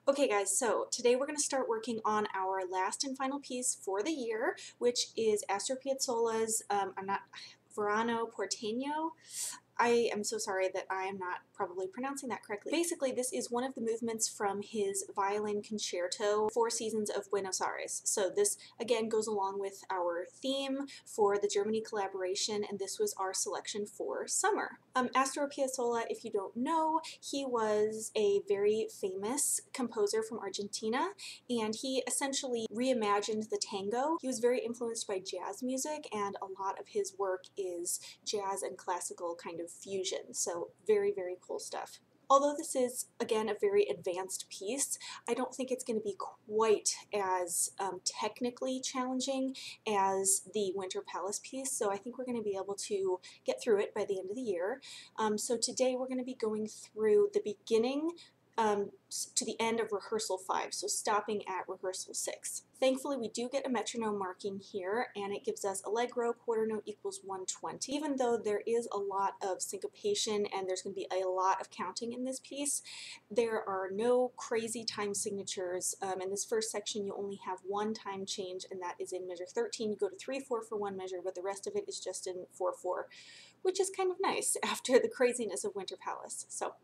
Okay guys, so today we're going to start working on our last and final piece for the year, which is Astor Piazzolla's, Verano Porteño. I am so sorry that I am not probably pronouncing that correctly. Basically, this is one of the movements from his Violin Concerto, Four Seasons of Buenos Aires. So this, again, goes along with our theme for the Germany collaboration, and this was our selection for summer. Astor Piazzolla, if you don't know, he was a very famous composer from Argentina, and he essentially reimagined the tango. He was very influenced by jazz music, and a lot of his work is jazz and classical kind of fusion, so very, very cool stuff. Although this is, again, a very advanced piece, I don't think it's going to be quite as technically challenging as the Winter Palace piece, so I think we're going to be able to get through it by the end of the year. So today we're going to be going through the beginning to the end of rehearsal 5, so stopping at rehearsal 6. Thankfully, we do get a metronome marking here, and it gives us allegro, quarter note equals 120. Even though there is a lot of syncopation and there's going to be a lot of counting in this piece, there are no crazy time signatures. In this first section, you only have one time change, and that is in measure 13. You go to 3/4 for one measure, but the rest of it is just in 4/4, which is kind of nice after the craziness of Winter Palace. So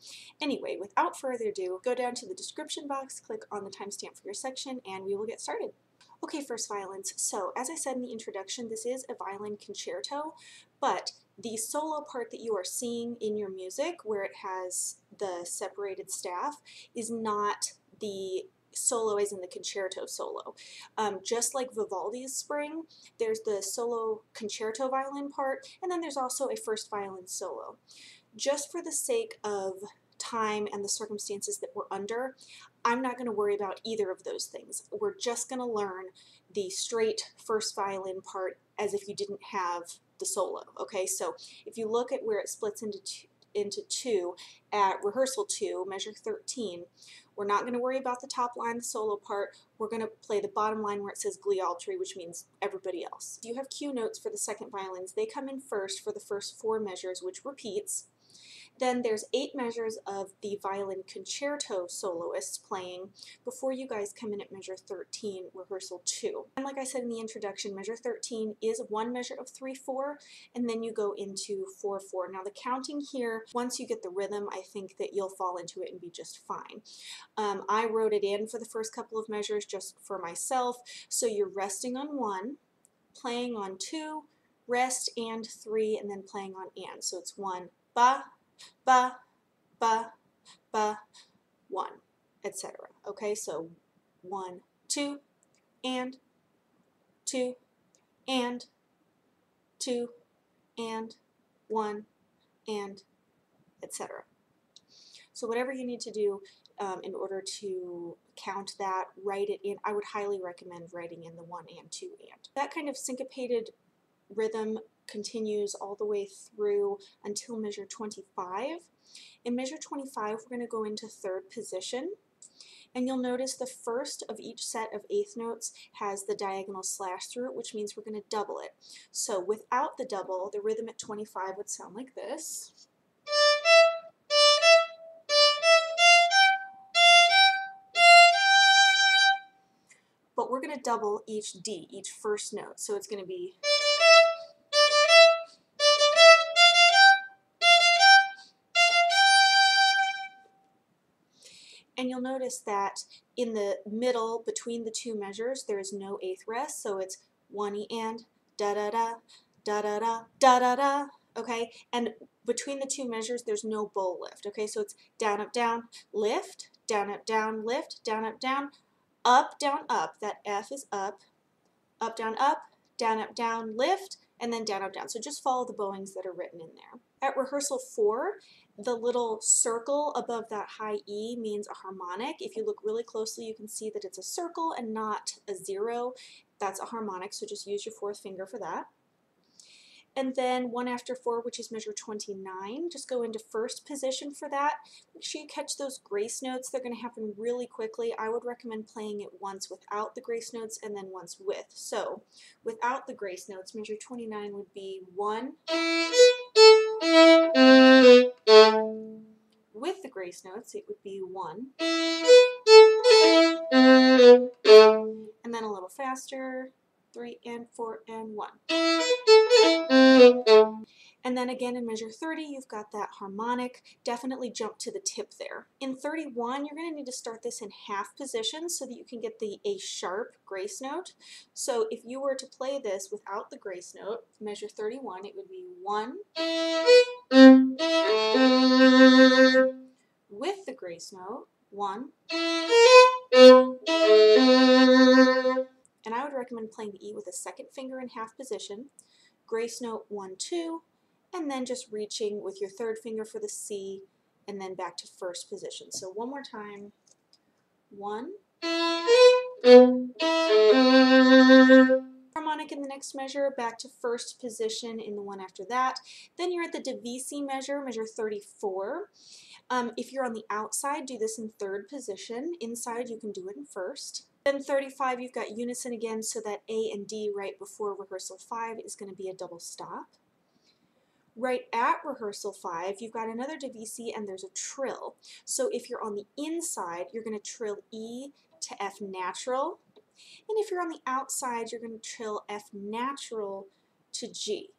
anyway, without further ado, go down to the description box, click on the timestamp for your section, and we will get started. Okay, first violins. So as I said in the introduction, this is a violin concerto, but the solo part that you are seeing in your music, where it has the separated staff, is not the solo as in the concerto solo. Just like Vivaldi's Spring, there's the solo concerto violin part, and then there's also a first violin solo. Just for the sake of time and the circumstances that we're under, I'm not going to worry about either of those things. We're just going to learn the straight first violin part as if you didn't have the solo. Okay, so if you look at where it splits into two at rehearsal 2, measure 13, we're not going to worry about the top line, the solo part. We're going to play the bottom line where it says gli altri, which means everybody else. You have cue notes for the second violins. They come in first for the first 4 measures, which repeats. Then there's 8 measures of the violin concerto soloists playing before you guys come in at measure 13, rehearsal 2. And like I said in the introduction, measure 13 is 1 measure of 3/4, and then you go into 4/4. Now the counting here, once you get the rhythm, I think that you'll fall into it and be just fine. I wrote it in for the first couple of measures just for myself, so you're resting on 1, playing on 2, rest and 3, and then playing on and. So it's 1, ba, ba, ba, ba, 1, etc. Okay, so 1, 2, and 2, and 2, and 1, and etc. So whatever you need to do in order to count that, write it in. I would highly recommend writing in the 1 and 2 and. That kind of syncopated rhythm continues all the way through until measure 25. In measure 25, we're going to go into 3rd position, and you'll notice the first of each set of 8th notes has the diagonal slash through it, which means we're going to double it. So without the double, the rhythm at 25 would sound like this. But we're going to double each D, each first note, so it's going to be. And you'll notice that in the middle, between the 2 measures, there is no 8th rest, so it's 1 E and, da-da-da, da-da-da, da-da-da, okay? And between the 2 measures, there's no bow lift, okay? So it's down, up, down, lift, lift, down, up, down, up. That F is up, down, lift, and then down, up, down. So just follow the bowings that are written in there. At rehearsal 4, the little circle above that high E means a harmonic. If you look really closely, you can see that it's a circle and not a 0. That's a harmonic, so just use your 4th finger for that. And then 1 after 4, which is measure 29, just go into 1st position for that. Make sure you catch those grace notes. They're going to happen really quickly. I would recommend playing it once without the grace notes and then once with. So without the grace notes, measure 29 would be 1. With the grace notes, it would be 1. And then a little faster, 3 and 4 and 1. And then again in measure 30, you've got that harmonic. Definitely jump to the tip there. In 31, you're going to need to start this in half position so that you can get the A sharp grace note. So if you were to play this without the grace note, measure 31, it would be 1. With the grace note, 1. And I would recommend playing the E with a second finger in half position, grace note 1, 2, and then just reaching with your third finger for the C, and then back to first position. So one more time, 1. Harmonic in the next measure, back to first position in the one after that. Then you're at the divisi measure, measure 34. If you're on the outside, do this in third position. Inside, you can do it in first. Then 35, you've got unison again, so that A and D right before rehearsal 5 is going to be a double stop. Right at rehearsal 5, you've got another divisi and there's a trill. So if you're on the inside, you're going to trill E to F natural. And if you're on the outside, you're going to trill F natural to G.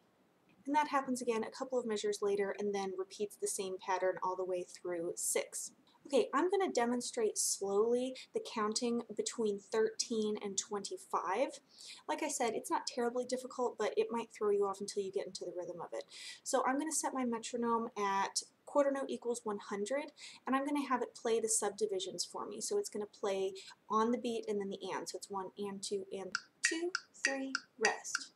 And that happens again a couple of measures later and then repeats the same pattern all the way through 6. Okay, I'm going to demonstrate slowly the counting between 13 and 25. Like I said, it's not terribly difficult, but it might throw you off until you get into the rhythm of it. So I'm going to set my metronome at quarter note equals 100, and I'm going to have it play the subdivisions for me. So it's going to play on the beat and then the and. So it's 1 and 2 and 2, 3, rest.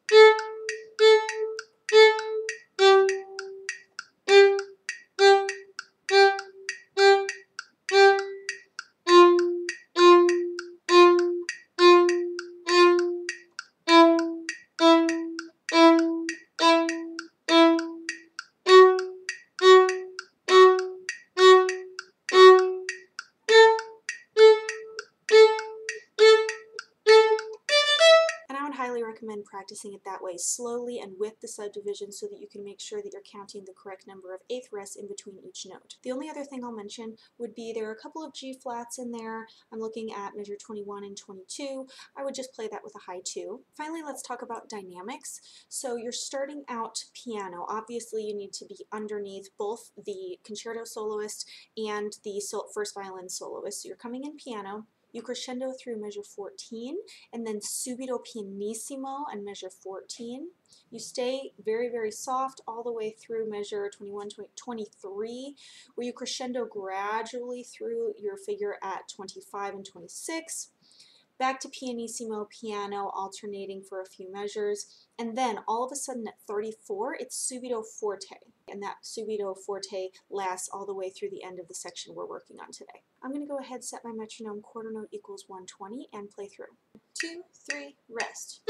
And I would highly recommend practicing it that way, slowly and with the subdivision, so that you can make sure that you're counting the correct number of eighth rests in between each note. The only other thing I'll mention would be there are a couple of G flats in there. I'm looking at measure 21 and 22. I would just play that with a high 2. Finally, let's talk about dynamics. So you're starting out piano. Obviously, you need to be underneath both the concerto soloist and the first violin soloist. So you're coming in piano. You crescendo through measure 14, and then subito pianissimo and measure 14. You stay very, very soft all the way through measure 21, 23, where you crescendo gradually through your figure at 25 and 26. Back to pianissimo, piano, alternating for a few measures, and then all of a sudden at 34, it's subito forte, and that subito forte lasts all the way through the end of the section we're working on today. I'm going to go ahead, set my metronome quarter note equals 120, and play through. 2, 3, rest.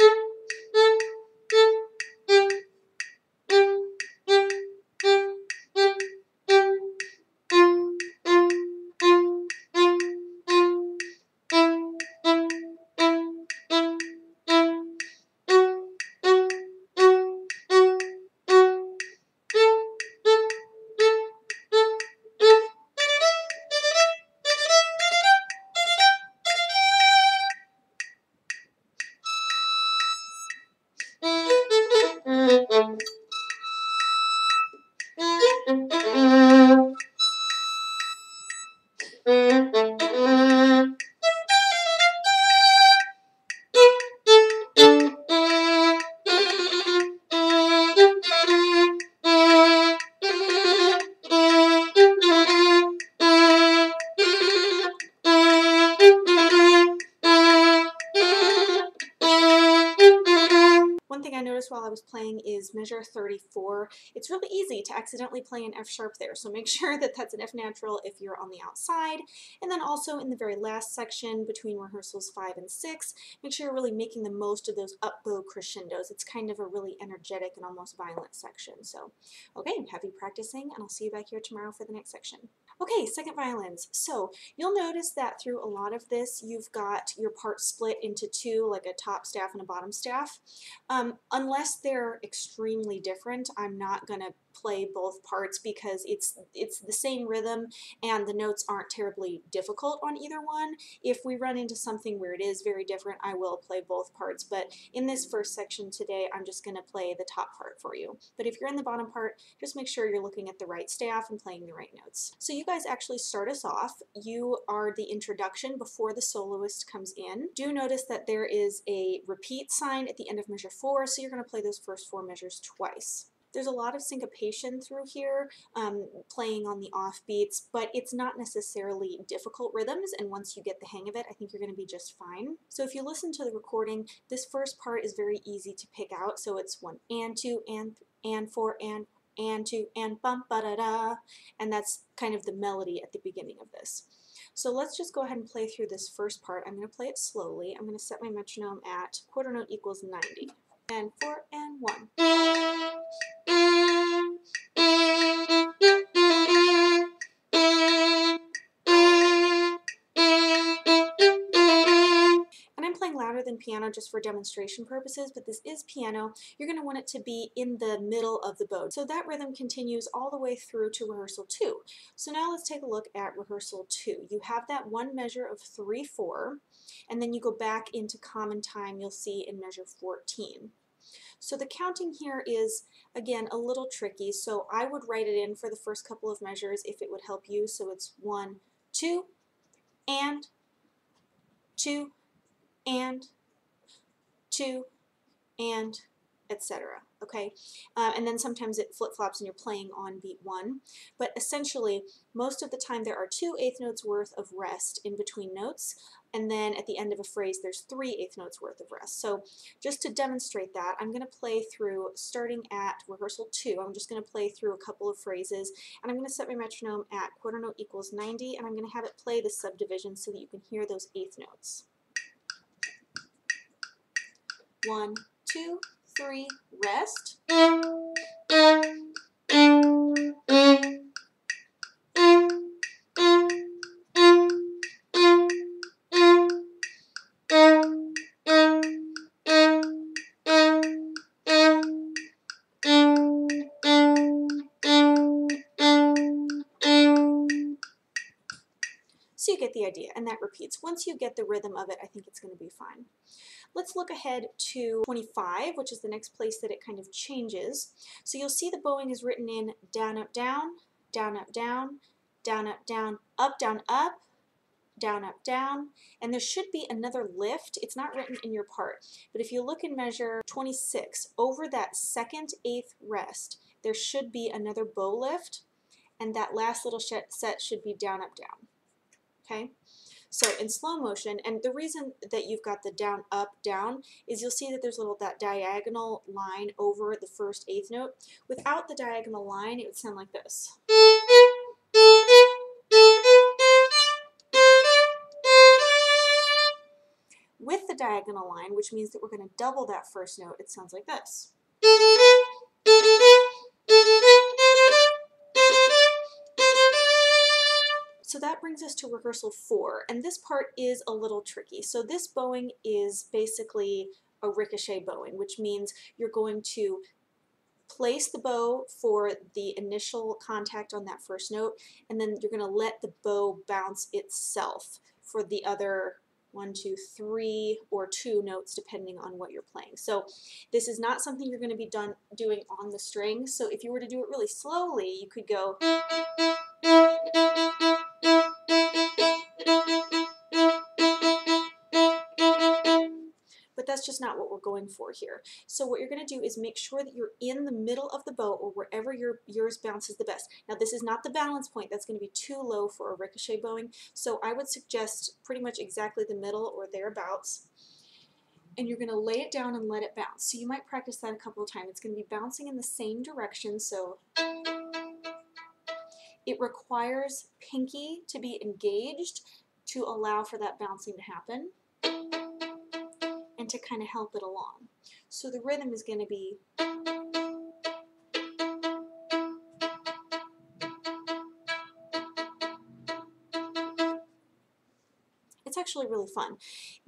One thing I noticed while I was playing is measure 34. It's really easy to accidentally play an F sharp there, so make sure that that's an F natural if you're on the outside. And then also in the very last section between rehearsals 5 and 6, make sure you're really making the most of those up-bow crescendos. It's kind of a really energetic and almost violent section. So, okay, happy practicing, and I'll see you back here tomorrow for the next section. Okay, second violins. So you'll notice that through a lot of this, you've got your parts split into two, like a top staff and a bottom staff. Unless they're extremely different, I'm not going to play both parts because it's the same rhythm and the notes aren't terribly difficult on either one. If we run into something where it is very different, I will play both parts, but in this first section today, I'm just going to play the top part for you. But if you're in the bottom part, just make sure you're looking at the right staff and playing the right notes. So you guys actually start us off. You are the introduction before the soloist comes in. Do notice that there is a repeat sign at the end of measure 4, so you're going to play those first 4 measures twice. There's a lot of syncopation through here, playing on the offbeats, but it's not necessarily difficult rhythms, and once you get the hang of it, I think you're going to be just fine. So if you listen to the recording, this first part is very easy to pick out, so it's 1 and 2 and 4 and 2 and bum ba da da, and that's kind of the melody at the beginning of this. So let's just go ahead and play through this first part. I'm going to play it slowly. I'm going to set my metronome at quarter note equals 90. And 4 and 1. And I'm playing louder than piano just for demonstration purposes, but this is piano. You're going to want it to be in the middle of the bow. So that rhythm continues all the way through to rehearsal 2. So now let's take a look at rehearsal 2. You have that one measure of 3/4, and then you go back into common time, you'll see in measure 14. So the counting here is, again, a little tricky, so I would write it in for the first couple of measures if it would help you. So it's 1, 2, and 2, and 2, and etc. Okay, and then sometimes it flip-flops and you're playing on beat 1, but essentially most of the time there are 2/8 notes worth of rest in between notes, and then at the end of a phrase there's 3/8 notes worth of rest. So just to demonstrate that, I'm going to play through, starting at rehearsal 2, I'm just going to play through a couple of phrases, and I'm going to set my metronome at quarter note equals 90, and I'm going to have it play the subdivision so that you can hear those 8th notes. 1, 2, 3, rest. So you get the idea, and that repeats. Once you get the rhythm of it, I think it's going to be fine. Let's look ahead to 25, which is the next place that it kind of changes. So you'll see the bowing is written in down, up, down, down, up, down, down, up, down, up, down, up, down, up, down, and there should be another lift. It's not written in your part, but if you look in measure 26, over that second 8th rest, there should be another bow lift, and that last little set should be down, up, down. Okay? So in slow motion, and the reason that you've got the down, up, down is you'll see that there's that diagonal line over the first 8th note. Without the diagonal line, it would sound like this. With the diagonal line, which means that we're going to double that first note, it sounds like this. So that brings us to rehearsal 4, and this part is a little tricky. So this bowing is basically a ricochet bowing, which means you're going to place the bow for the initial contact on that first note, and then you're going to let the bow bounce itself for the other 1, 2, 3, or 2 notes depending on what you're playing. So this is not something you're going to be doing on the string. So if you were to do it really slowly, you could go. But that's just not what we're going for here. So what you're going to do is make sure that you're in the middle of the bow or wherever yours bounces the best. Now this is not the balance point. That's going to be too low for a ricochet bowing. So I would suggest pretty much exactly the middle or thereabouts. And you're going to lay it down and let it bounce. So you might practice that a couple of times. It's going to be bouncing in the same direction. So it requires pinky to be engaged to allow for that bouncing to happen and to kind of help it along. So the rhythm is going to be it's actually really fun.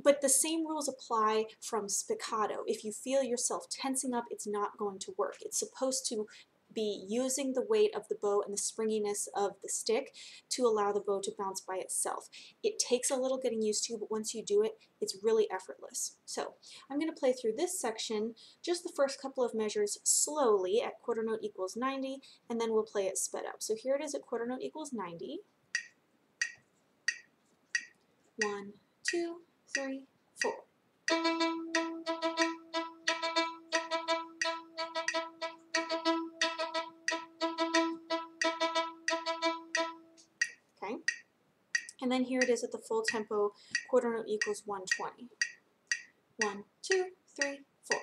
But the same rules apply from spiccato. If you feel yourself tensing up, it's not going to work. It's supposed to be using the weight of the bow and the springiness of the stick to allow the bow to bounce by itself. It takes a little getting used to, but once you do it, it's really effortless. So I'm going to play through this section, just the first couple of measures slowly at quarter note equals 90, and then we'll play it sped up. So here it is at quarter note equals 90. 1, 2, 3, 4. Okay, and then here it is at the full tempo, quarter note equals 120. 1, 2, 3, 4.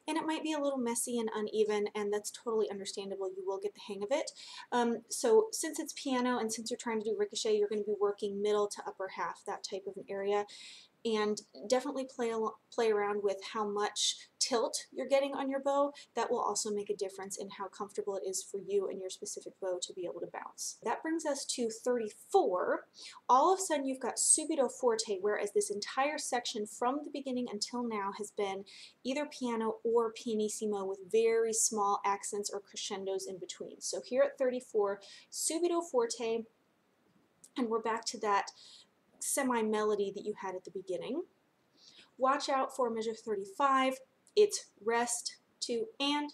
And it might be a little messy and uneven, and that's totally understandable. You will get the hang of it. So since it's piano and since you're trying to do ricochet, you're going to be working middle to upper half, that type of an area. And definitely play around with how much tilt you're getting on your bow. That will also make a difference in how comfortable it is for you and your specific bow to be able to bounce. That brings us to 34. All of a sudden you've got subito forte, whereas this entire section from the beginning until now has been either piano or pianissimo with very small accents or crescendos in between. So here at 34, subito forte, and we're back to that semi-melody that you had at the beginning. Watch out for measure 35. It's rest, 2, and,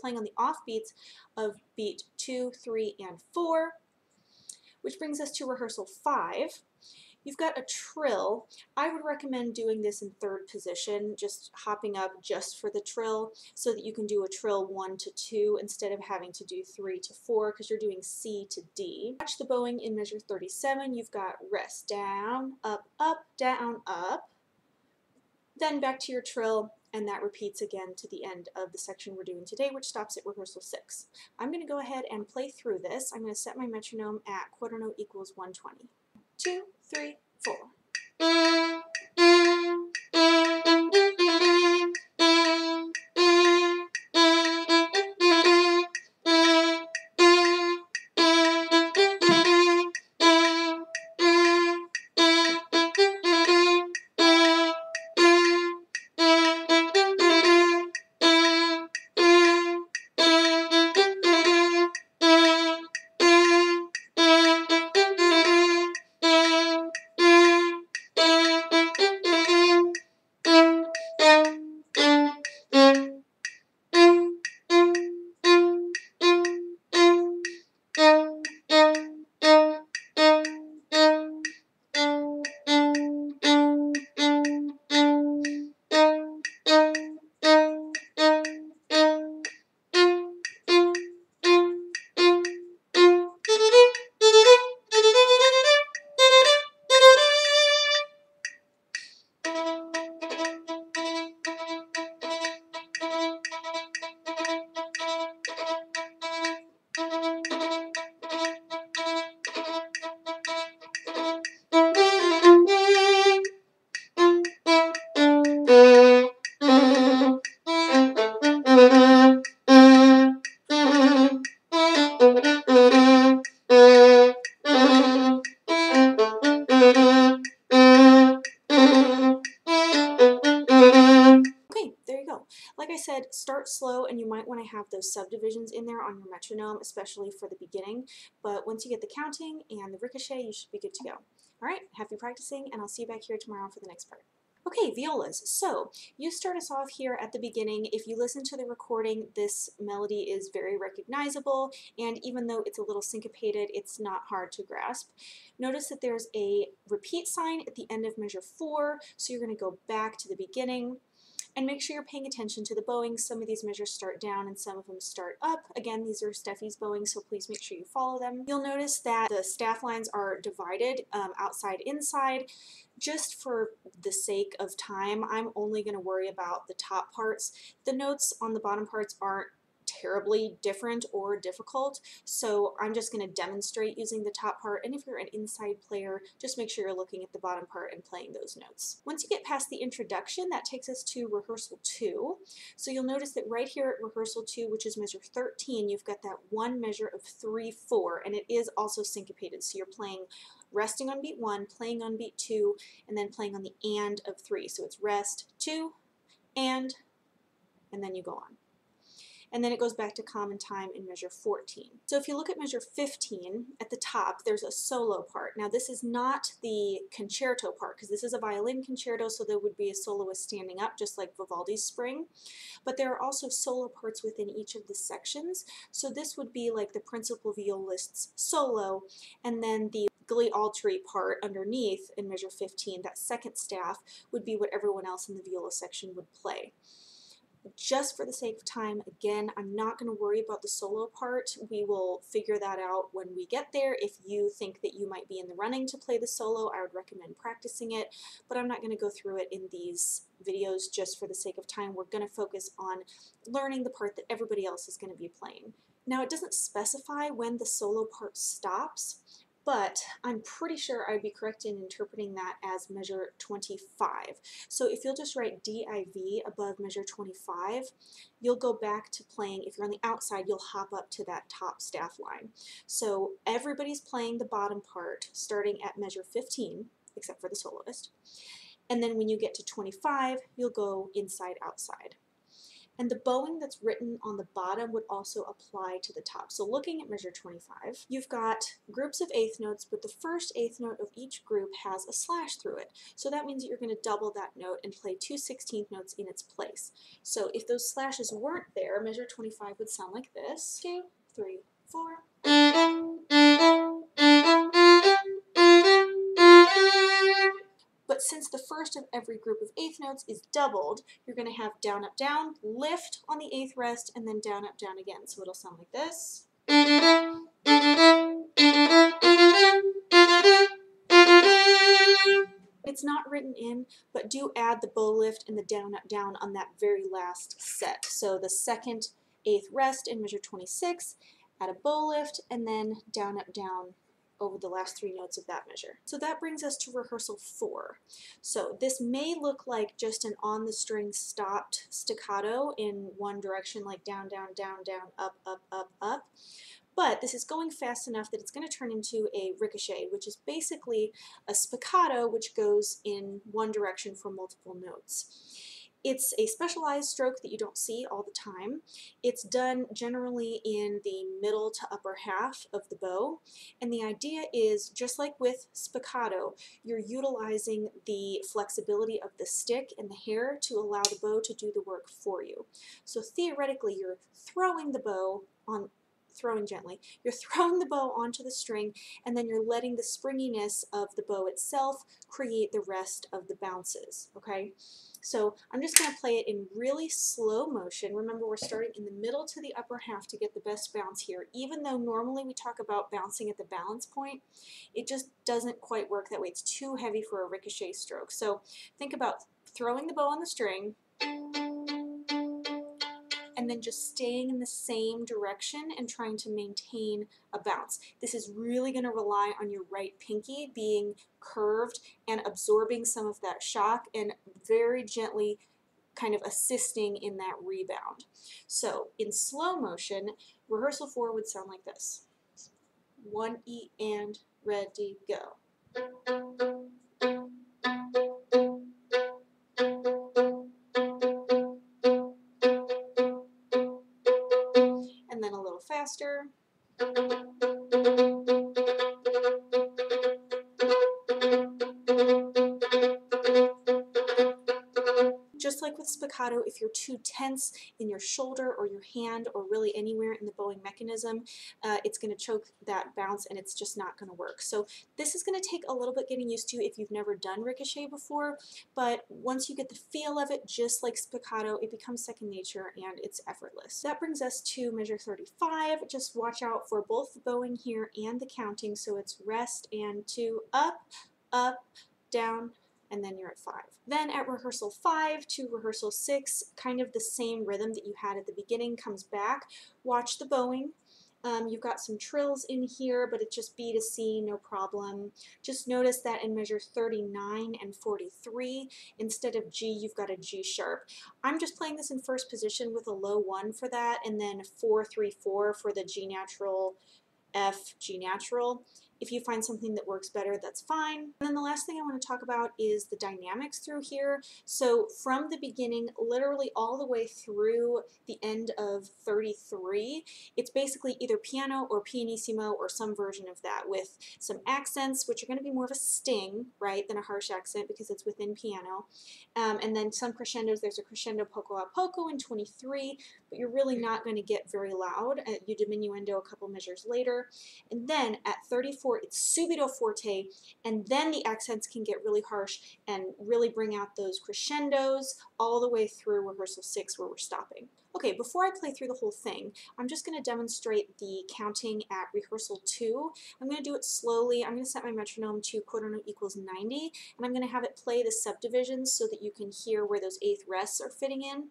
playing on the offbeats of beat 2, 3, and 4, which brings us to rehearsal 5. You've got a trill. I would recommend doing this in third position, just hopping up just for the trill so that you can do a trill 1 to 2 instead of having to do 3 to 4 because you're doing C to D. Watch the bowing in measure 37. You've got rest, down, up, down, up. Then back to your trill, and that repeats again to the end of the section we're doing today, which stops at rehearsal 6. I'm going to go ahead and play through this. I'm going to set my metronome at quarter note equals 120. 2, 3, 4. Like I said, start slow, and you might want to have those subdivisions in there on your metronome, especially for the beginning. But once you get the counting and the ricochet, you should be good to go. All right, happy practicing, and I'll see you back here tomorrow for the next part. Okay, violas. So you start us off here at the beginning. If you listen to the recording, this melody is very recognizable, and even though it's a little syncopated, it's not hard to grasp. Notice that there's a repeat sign at the end of measure 4, so you're going to go back to the beginning. And make sure you're paying attention to the bowing. Some of these measures start down and some of them start up. Again, these are Steffi's bowing, so please make sure you follow them. You'll notice that the staff lines are divided outside inside. Just for the sake of time, I'm only going to worry about the top parts. The notes on the bottom parts aren't terribly different or difficult, so I'm just going to demonstrate using the top part, and if you're an inside player, just make sure you're looking at the bottom part and playing those notes. Once you get past the introduction, that takes us to rehearsal 2. So you'll notice that right here at rehearsal 2, which is measure 13, you've got that one measure of 3/4, and it is also syncopated, so you're playing resting on beat 1, playing on beat 2, and then playing on the and of 3. So it's rest, 2, and then you go on. And then it goes back to common time in measure 14. So if you look at measure 15, at the top, there's a solo part. Now this is not the concerto part, because this is a violin concerto, so there would be a soloist standing up, just like Vivaldi's Spring. But there are also solo parts within each of the sections. So this would be like the principal violist's solo, and then the gli altri part underneath in measure 15, that second staff, would be what everyone else in the viola section would play. Just for the sake of time, again, I'm not going to worry about the solo part. We will figure that out when we get there. If you think that you might be in the running to play the solo, I would recommend practicing it, but I'm not going to go through it in these videos just for the sake of time. We're going to focus on learning the part that everybody else is going to be playing. Now, it doesn't specify when the solo part stops, but I'm pretty sure I'd be correct in interpreting that as measure 25. So if you'll just write div above measure 25, you'll go back to playing. If you're on the outside, you'll hop up to that top staff line. So everybody's playing the bottom part starting at measure 15, except for the soloist. And then when you get to 25, you'll go inside, outside. And the bowing that's written on the bottom would also apply to the top. So looking at measure 25, you've got groups of eighth notes, but the first eighth note of each group has a slash through it. So that means that you're going to double that note and play 2 16th notes in its place. So if those slashes weren't there, measure 25 would sound like this. 2, 3, 4. But since the first of every group of eighth notes is doubled, you're going to have down, up, down, lift on the eighth rest, and then down, up, down again. So it'll sound like this. It's not written in, but do add the bow lift and the down, up, down on that very last set. So the second eighth rest in measure 26, add a bow lift, and then down, up, down over the last 3 notes of that measure. So that brings us to rehearsal 4. So this may look like just an on the string stopped staccato in one direction, like down, down, down, down, up, up, up, up. But this is going fast enough that it's going to turn into a ricochet, which is basically a spiccato which goes in one direction for multiple notes. It's a specialized stroke that you don't see all the time. It's done generally in the middle to upper half of the bow, and the idea is, just like with spiccato, you're utilizing the flexibility of the stick and the hair to allow the bow to do the work for you. So theoretically, you're throwing the bow on, throwing gently, you're throwing the bow onto the string, and then you're letting the springiness of the bow itself create the rest of the bounces, okay? So I'm just going to play it in really slow motion. Remember, we're starting in the middle to the upper half to get the best bounce here. Even though normally we talk about bouncing at the balance point, it just doesn't quite work that way. It's too heavy for a ricochet stroke. So think about throwing the bow on the string, and then just staying in the same direction and trying to maintain a bounce. This is really going to rely on your right pinky being curved and absorbing some of that shock and very gently kind of assisting in that rebound. So in slow motion, rehearsal 4 would sound like this. 1 E and ready, go. And then a little faster. Just like with spiccato, if you're too tense in your shoulder or your hand or really anywhere in the bowing mechanism, it's going to choke that bounce and it's just not going to work. So this is going to take a little bit getting used to if you've never done ricochet before, but once you get the feel of it, just like spiccato, it becomes second nature and it's effortless. That brings us to measure 35. Just watch out for both the bowing here and the counting. So it's rest and 2, up, up, down, and then you're at 5. Then at rehearsal 5 to rehearsal 6, kind of the same rhythm that you had at the beginning comes back. Watch the bowing. You've got some trills in here, but it's just B to C, no problem. Just notice that in measure 39 and 43, instead of G, you've got a G sharp. I'm just playing this in first position with a low 1 for that, and then 4, 3, 4 for the G natural, F, G natural. If you find something that works better, that's fine. And then the last thing I want to talk about is the dynamics through here. So from the beginning, literally all the way through the end of 33, it's basically either piano or pianissimo or some version of that, with some accents, which are going to be more of a sting, right, than a harsh accent because it's within piano. And then some crescendos. There's a crescendo poco a poco in 23, but you're really not going to get very loud. You diminuendo a couple measures later. And then at 34, it's subito forte, and then the accents can get really harsh and really bring out those crescendos all the way through rehearsal 6 where we're stopping. Okay, before I play through the whole thing, I'm just going to demonstrate the counting at rehearsal 2. I'm going to do it slowly. I'm going to set my metronome to ¼ equals 90, and I'm going to have it play the subdivisions so that you can hear where those eighth rests are fitting in.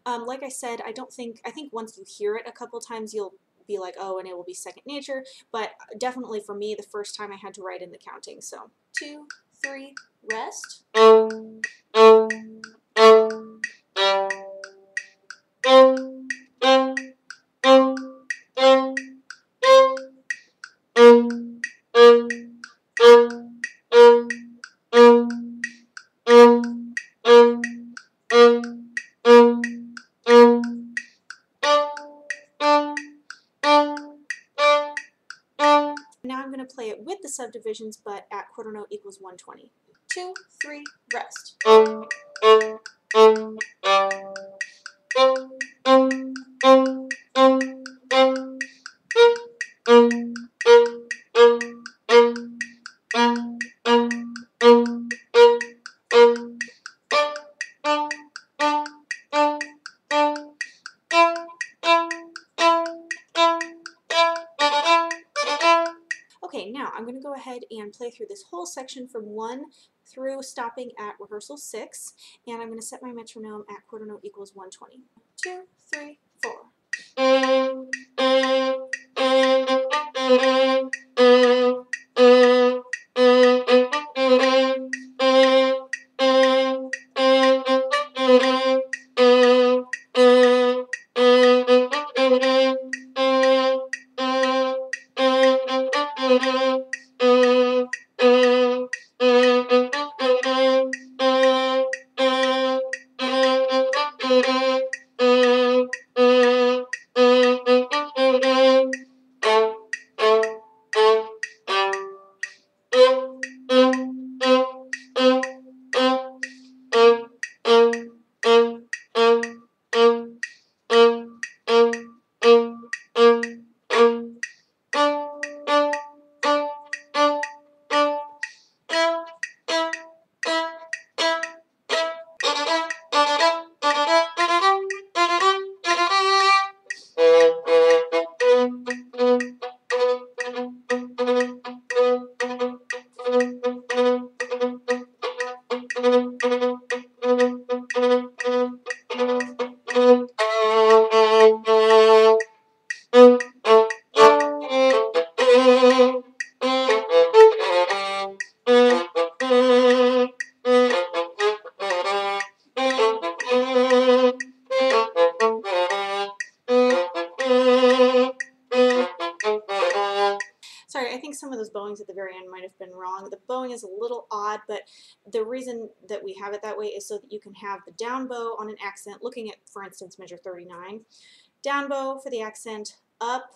Like I said, I think once you hear it a couple times, you'll be like, oh, and it will be second nature, but definitely for me, the first time I had to write in the counting. So 2, 3, rest. Now I'm going to play it with the subdivisions, but at ¼ equals 120. 2, 3, rest. Okay, now I'm going to go ahead and play through this whole section from 1 through stopping at rehearsal 6, and I'm going to set my metronome at ¼ equals 120. 2, 3, 4. Sorry, I think some of those bowings at the very end might have been wrong. The bowing is a little odd, but the reason that we have it that way is so that you can have the down bow on an accent, looking at, for instance, measure 39. Down bow for the accent, up,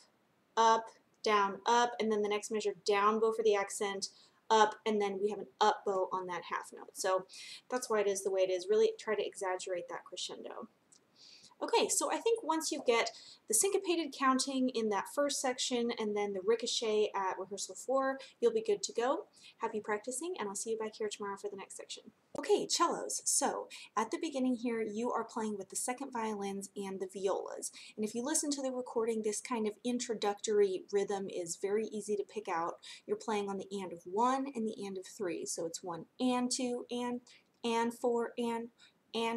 up, down, up, and then the next measure down bow for the accent, up, and then we have an up bow on that half note. So that's why it is the way it is. Really try to exaggerate that crescendo. Okay, so I think once you get the syncopated counting in that first section and then the ricochet at rehearsal 4, you'll be good to go. Happy practicing, and I'll see you back here tomorrow for the next section. Okay, cellos. So at the beginning here, you are playing with the second violins and the violas. And if you listen to the recording, this kind of introductory rhythm is very easy to pick out. You're playing on the and of 1 and the and of 3. So it's 1 and 2 and 4 and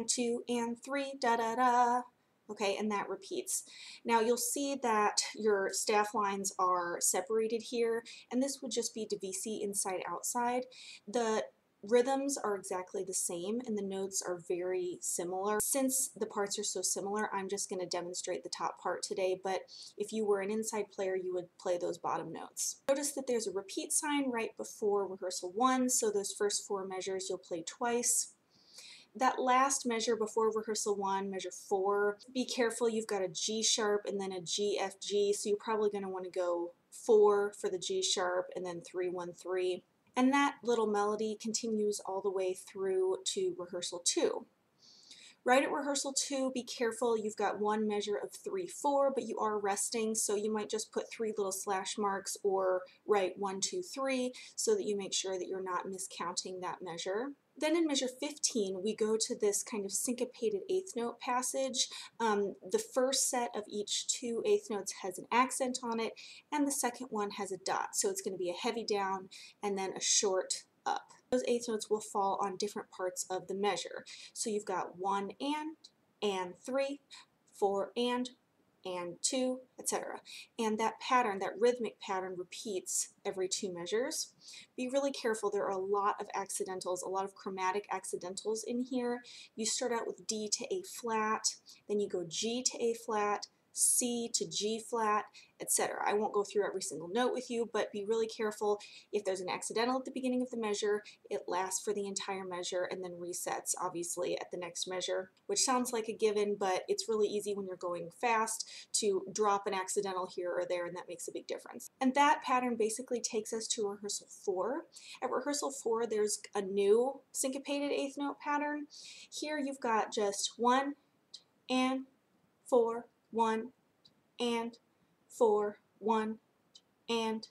2 and 3, da da da. Okay, and that repeats. Now you'll see that your staff lines are separated here, and this would just be divisi inside outside. The rhythms are exactly the same and the notes are very similar. Since the parts are so similar, I'm just going to demonstrate the top part today, but if you were an inside player, you would play those bottom notes. Notice that there's a repeat sign right before rehearsal 1, so those first 4 measures you'll play twice. That last measure before rehearsal 1, measure 4, be careful, you've got a G sharp and then a G, F, G, so you're probably going to want to go 4 for the G sharp and then 3, 1, 3. And that little melody continues all the way through to rehearsal 2. Right at rehearsal 2, be careful, you've got one measure of 3, 4, but you are resting, so you might just put 3 little slash marks or write 1, 2, 3 so that you make sure that you're not miscounting that measure. Then in measure 15, we go to this kind of syncopated eighth note passage. The first set of each 2 eighth notes has an accent on it, and the second one has a dot. So it's going to be a heavy down and then a short up. Those eighth notes will fall on different parts of the measure. So you've got 1 and 3, 4 and 2, etc. And that pattern, that rhythmic pattern, repeats every 2 measures. Be really careful, there are a lot of accidentals, a lot of chromatic accidentals in here. You start out with D to A flat, then you go G to A flat, C to G flat, etc. I won't go through every single note with you, but be really careful. If there's an accidental at the beginning of the measure, it lasts for the entire measure and then resets, obviously, at the next measure, which sounds like a given, but it's really easy when you're going fast to drop an accidental here or there, and that makes a big difference. And that pattern basically takes us to rehearsal 4. At rehearsal 4, there's a new syncopated eighth note pattern. Here you've got just 1 and 4, 1 and 4, 1 and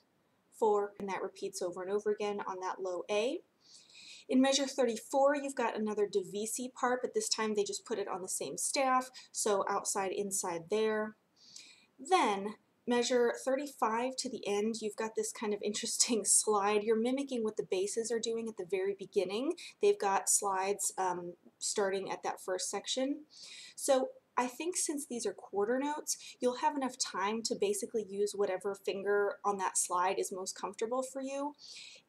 4, and that repeats over and over again on that low A. In measure 34, you've got another divisi part, but this time they just put it on the same staff, so outside, inside there. Then measure 35 to the end, you've got this kind of interesting slide. You're mimicking what the basses are doing at the very beginning. They've got slides starting at that first section. So I think since these are quarter notes, you'll have enough time to basically use whatever finger on that slide is most comfortable for you.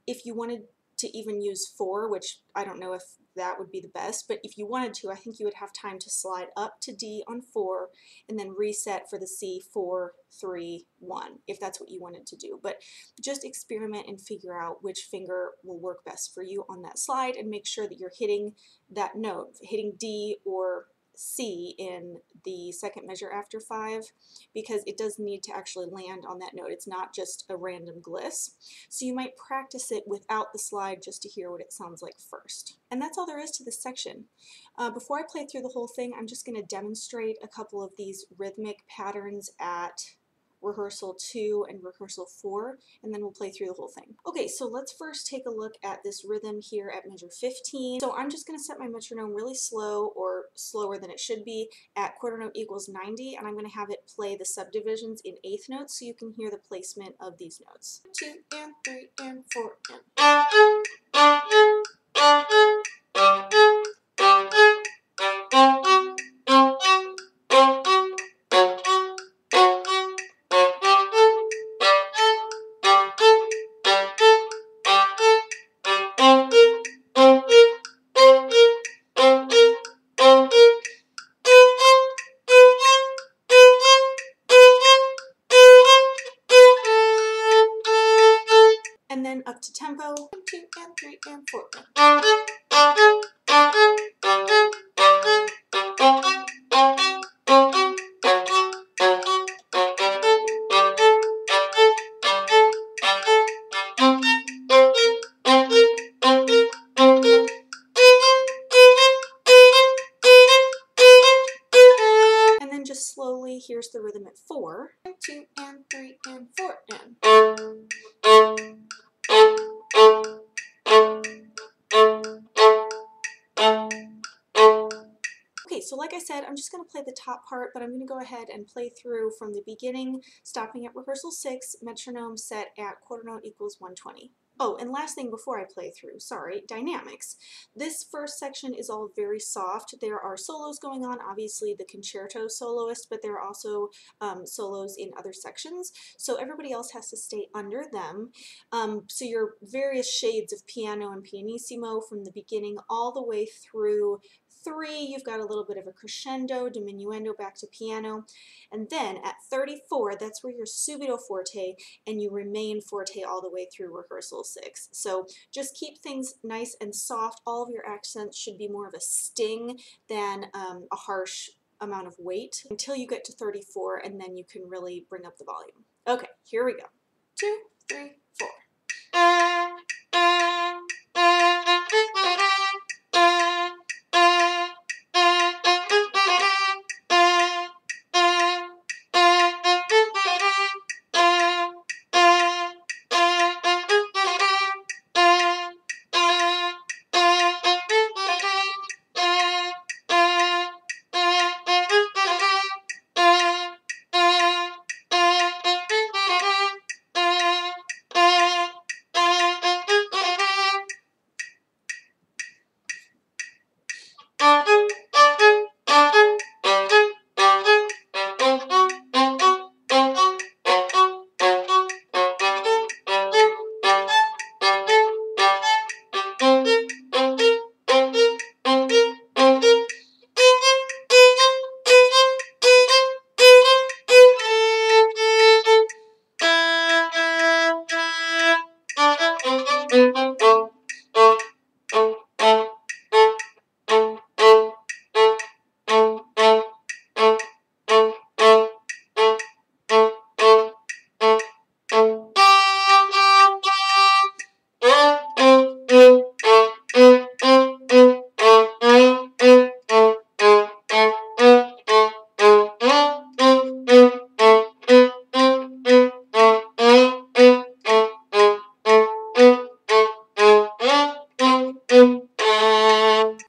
If you wanted to even use 4, which I don't know if that would be the best, but if you wanted to, I think you would have time to slide up to D on 4 and then reset for the C 4, 3, 1, if that's what you wanted to do. But just experiment and figure out which finger will work best for you on that slide, and make sure that you're hitting that note, hitting D or C in the second measure after 5, because it does need to actually land on that note. It's not just a random gliss. So you might practice it without the slide just to hear what it sounds like first. And that's all there is to this section. Before I play through the whole thing, I'm just going to demonstrate a couple of these rhythmic patterns at rehearsal 2 and rehearsal 4, and then we'll play through the whole thing. Okay, so let's first take a look at this rhythm here at measure 15. So I'm just going to set my metronome really slow, or slower than it should be, at quarter note equals 90, and I'm going to have it play the subdivisions in eighth notes so you can hear the placement of these notes. 2 and 3 and 4 and... And then up to tempo, 1, 2 and 3 and 4. just slowly, here's the rhythm at 4. 1, 2, and 3, and 4, and. Okay, so like I said, I'm just going to play the top part, but I'm going to go ahead and play through from the beginning, stopping at rehearsal 6, metronome set at quarter note equals 120. Oh, and last thing before I play through, sorry, dynamics. This first section is all very soft. There are solos going on, obviously the concerto soloist, but there are also solos in other sections. So everybody else has to stay under them. So your various shades of piano and pianissimo from the beginning all the way through 3, you've got a little bit of a crescendo, diminuendo, back to piano. And then at 34, that's where you're subito forte, and you remain forte all the way through rehearsal 6. So just keep things nice and soft. All of your accents should be more of a sting than a harsh amount of weight until you get to 34, and then you can really bring up the volume. Okay, here we go. 2, 3, 4.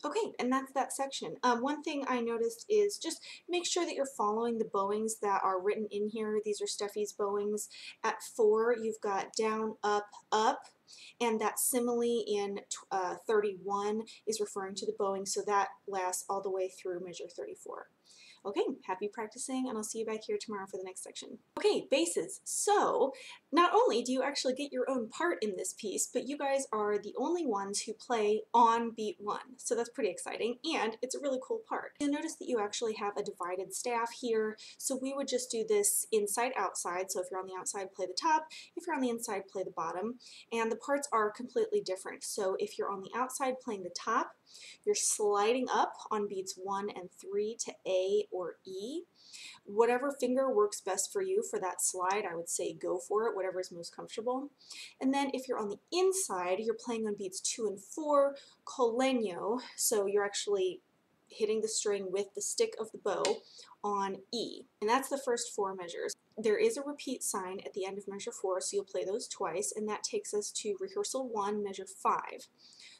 Okay, and that's that section. One thing I noticed is just make sure that you're following the bowings that are written in here. These are Steffi's bowings. At 4, you've got down, up, up, and that simile in 31 is referring to the bowing, so that lasts all the way through measure 34. Okay, happy practicing, and I'll see you back here tomorrow for the next section. Okay, basses. So, not only do you actually get your own part in this piece, but you guys are the only ones who play on beat 1. So that's pretty exciting, and it's a really cool part. You'll notice that you actually have a divided staff here, so we would just do this inside-outside. So if you're on the outside, play the top. If you're on the inside, play the bottom. And the parts are completely different. So if you're on the outside playing the top, you're sliding up on beats 1 and 3 to A or E. Whatever finger works best for you for that slide, I would say go for it, whatever is most comfortable. And then if you're on the inside, you're playing on beats 2 and 4, col legno, so you're actually hitting the string with the stick of the bow on E. And that's the first 4 measures. There is a repeat sign at the end of measure 4, so you'll play those twice, and that takes us to rehearsal 1, measure 5.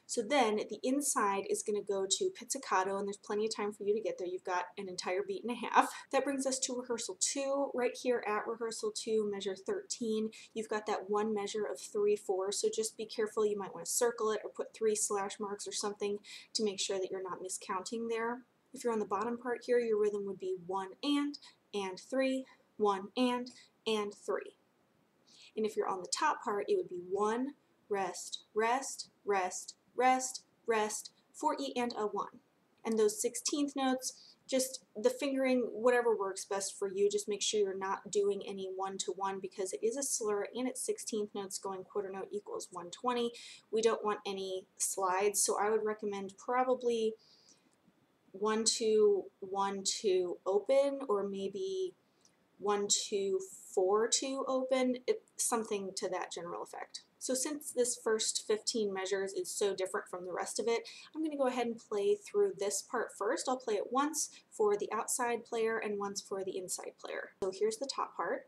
So then the inside is going to go to pizzicato, and there's plenty of time for you to get there. You've got an entire beat and a half. That brings us to rehearsal 2. Right here at rehearsal 2, measure 13, you've got that one measure of 3/4, so just be careful. You might want to circle it or put 3 slash marks or something to make sure that you're not miscounting there. If you're on the bottom part here, your rhythm would be 1 and 3, 1 and 3. And if you're on the top part, it would be 1, rest, rest, rest, rest, rest, 4 E and a 1. And those 16th notes, just the fingering, whatever works best for you, just make sure you're not doing any 1-to-1 because it is a slur and it's 16th notes going quarter note equals 120. We don't want any slides, so I would recommend probably 1-2, 1-2 open, or maybe 1-2, 4-2 open, something to that general effect. So since this first 15 measures is so different from the rest of it, I'm going to go ahead and play through this part first. I'll play it once for the outside player and once for the inside player. So here's the top part.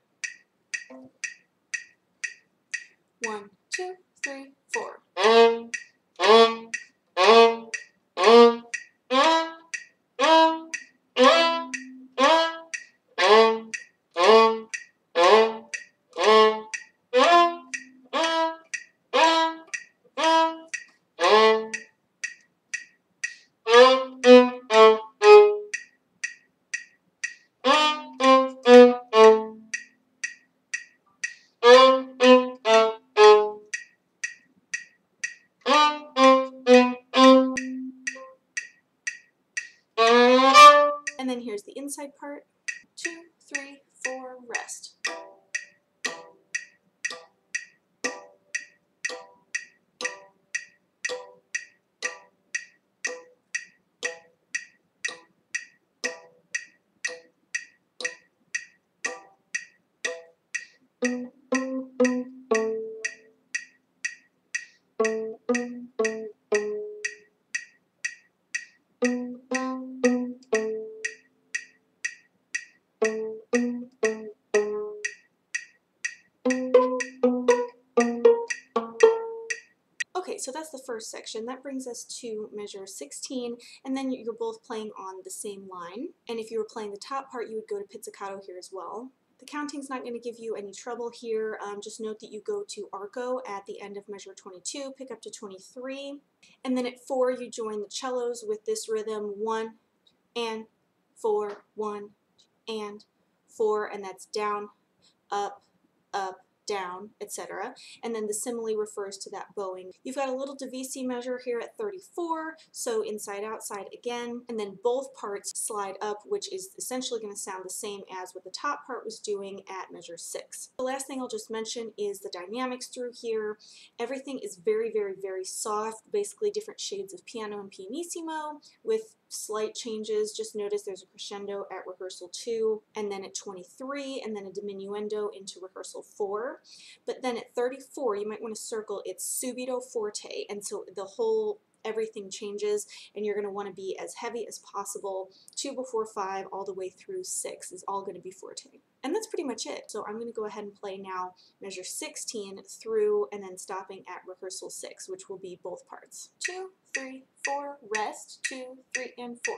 1, 2, 3, 4. And then here's the inside part. 2, 3, 4, rest. Okay, so that's the first section. That brings us to measure 16, and then you're both playing on the same line. And if you were playing the top part, you would go to pizzicato here as well. The counting's not going to give you any trouble here. Just note that you go to arco at the end of measure 22, pick up to 23, and then at 4 you join the cellos with this rhythm 1 and 4, 1 and 4, and that's down, up, up, down, etc. And then the simile refers to that bowing. You've got a little divisi measure here at 34, so inside outside again, and then both parts slide up, which is essentially going to sound the same as what the top part was doing at measure 6. The last thing I'll just mention is the dynamics through here. Everything is very, very, very soft, basically different shades of piano and pianissimo with slight changes. Just notice there's a crescendo at rehearsal 2, and then at 23, and then a diminuendo into rehearsal 4. But then at 34, you might want to circle it's subito forte, and so the whole everything changes, and you're going to want to be as heavy as possible. 2 before 5 all the way through 6 is all going to be forte. And that's pretty much it. So I'm going to go ahead and play now measure 16 through and then stopping at rehearsal 6, which will be both parts. 2, 3, 4, rest, 2, 3, and 4.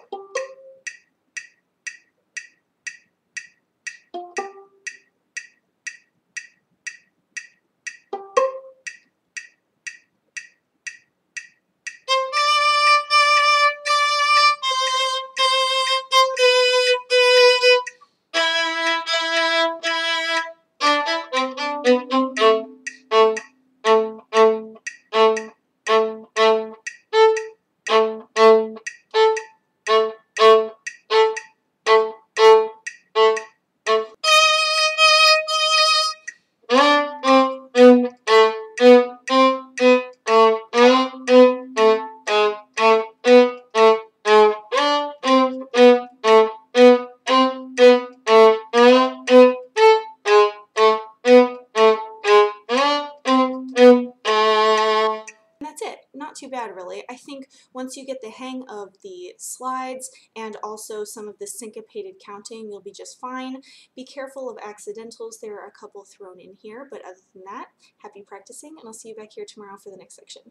Not too bad, really. I think once you get the hang of the slides and also some of the syncopated counting, you'll be just fine. Be careful of accidentals. There are a couple thrown in here, but other than that, happy practicing, and I'll see you back here tomorrow for the next section.